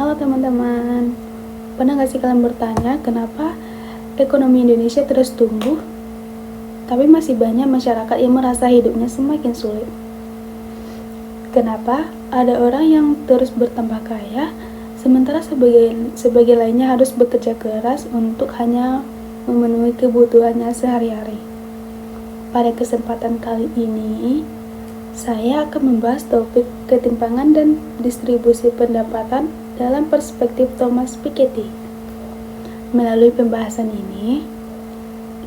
Halo teman-teman, pernah gak sih kalian bertanya kenapa ekonomi Indonesia terus tumbuh, tapi masih banyak masyarakat yang merasa hidupnya semakin sulit? Kenapa ada orang yang terus bertambah kaya, sementara sebagian lainnya harus bekerja keras untuk hanya memenuhi kebutuhannya sehari-hari? Pada kesempatan kali ini, saya akan membahas topik ketimpangan dan distribusi pendapatan dalam perspektif Thomas Piketty. Melalui pembahasan ini,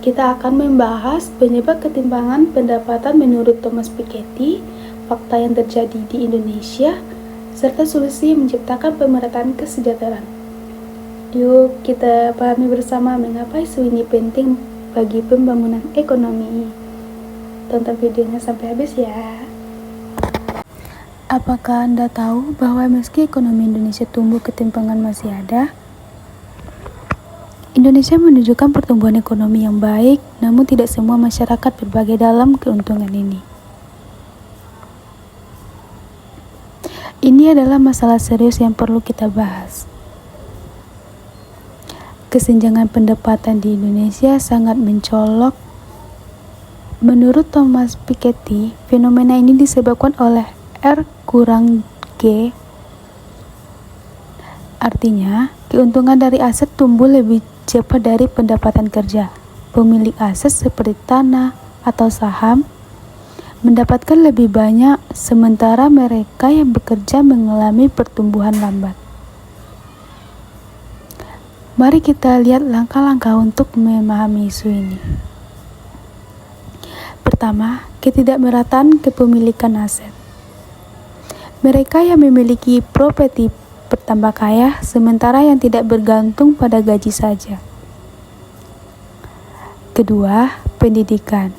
kita akan membahas penyebab ketimpangan pendapatan menurut Thomas Piketty, fakta yang terjadi di Indonesia, serta solusi menciptakan pemerataan kesejahteraan. Yuk kita pahami bersama mengapa isu ini penting bagi pembangunan ekonomi. Tonton videonya sampai habis ya. Apakah Anda tahu bahwa meski ekonomi Indonesia tumbuh, ketimpangan masih ada? Indonesia menunjukkan pertumbuhan ekonomi yang baik, namun tidak semua masyarakat berbagai dalam keuntungan ini. Ini adalah masalah serius yang perlu kita bahas. Kesenjangan pendapatan di Indonesia sangat mencolok. Menurut Thomas Piketty, fenomena ini disebabkan oleh R kurang G, artinya keuntungan dari aset tumbuh lebih cepat dari pendapatan kerja. Pemilik aset seperti tanah atau saham mendapatkan lebih banyak, sementara mereka yang bekerja mengalami pertumbuhan lambat. Mari kita lihat langkah-langkah untuk memahami isu ini. Pertama, ketidakmerataan kepemilikan aset. Mereka yang memiliki properti bertambah kaya, sementara yang tidak bergantung pada gaji saja. Kedua, pendidikan.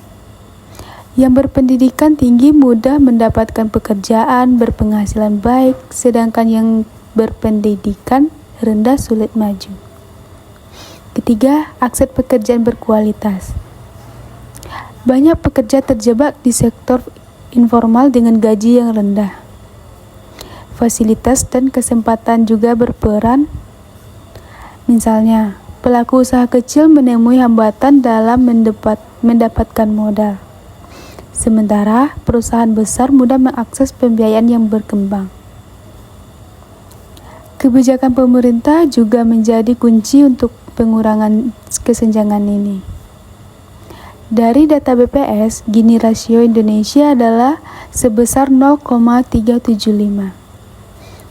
Yang berpendidikan tinggi mudah mendapatkan pekerjaan berpenghasilan baik, sedangkan yang berpendidikan rendah sulit maju. Ketiga, akses pekerjaan berkualitas. Banyak pekerja terjebak di sektor informal dengan gaji yang rendah. Fasilitas dan kesempatan juga berperan. Misalnya, pelaku usaha kecil menemui hambatan dalam mendapatkan modal, sementara perusahaan besar mudah mengakses pembiayaan yang berkembang. Kebijakan pemerintah juga menjadi kunci untuk pengurangan kesenjangan ini. Dari data BPS, Gini rasio Indonesia adalah sebesar 0,375.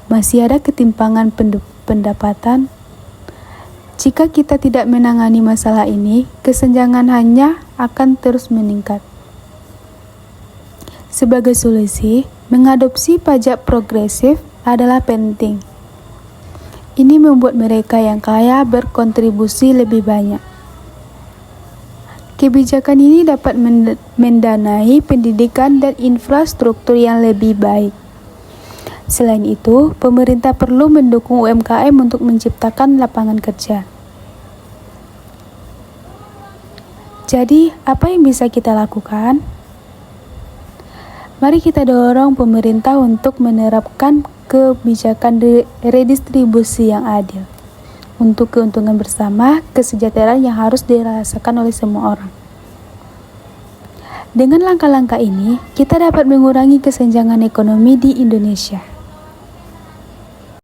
Masih ada ketimpangan pendapatan. Jika kita tidak menangani masalah ini, kesenjangan hanya akan terus meningkat. Sebagai solusi, mengadopsi pajak progresif adalah penting. Ini membuat mereka yang kaya berkontribusi lebih banyak. Kebijakan ini dapat mendanai pendidikan dan infrastruktur yang lebih baik. Selain itu, pemerintah perlu mendukung UMKM untuk menciptakan lapangan kerja. Jadi, apa yang bisa kita lakukan? Mari kita dorong pemerintah untuk menerapkan kebijakan redistribusi yang adil untuk keuntungan bersama, kesejahteraan yang harus dirasakan oleh semua orang. Dengan langkah-langkah ini, kita dapat mengurangi kesenjangan ekonomi di Indonesia.